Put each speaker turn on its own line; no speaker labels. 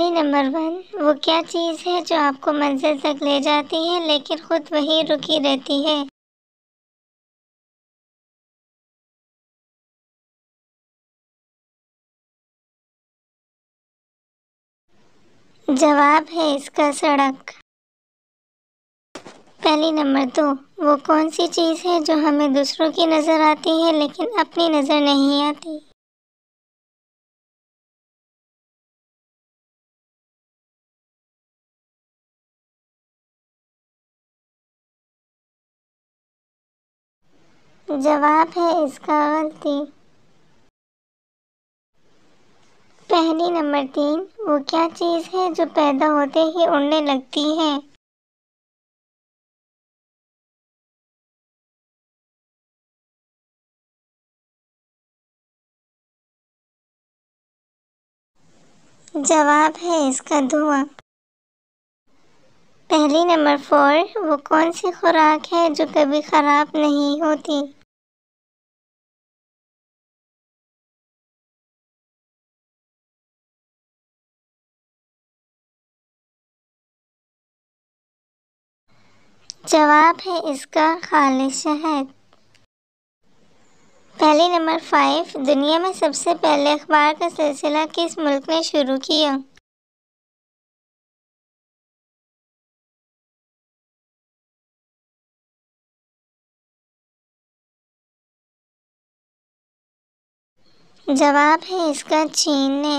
پہلی نمبر 1، وہ کیا چیز ہے جو آپ کو منزل تک لے جاتی ہے لیکن خود وہیں رکی رہتی ہے؟ جواب ہے اس کا سڑک۔ پہلی نمبر 2، وہ کون سی چیز ہے جو ہمیں دوسروں کی نظر آتی ہے لیکن اپنی نظر نہیں آتی؟ جواب ہے اس کا غلطی۔ پہلی نمبر 3، وہ کیا چیز ہے جو پیدا ہوتے ہی اڑنے لگتی ہے؟ جواب ہے اس کا دھواں۔ پہلی نمبر 4، وہ کون سی خوراک ہے جو کبھی خراب نہیں ہوتی؟ جواب ہے اس کا خالص شہد۔ پہلی نمبر 5، دنیا میں سب سے پہلے اخبار کا سلسلہ کس ملک نے شروع کیا؟ جواب ہے اس کا چین نے۔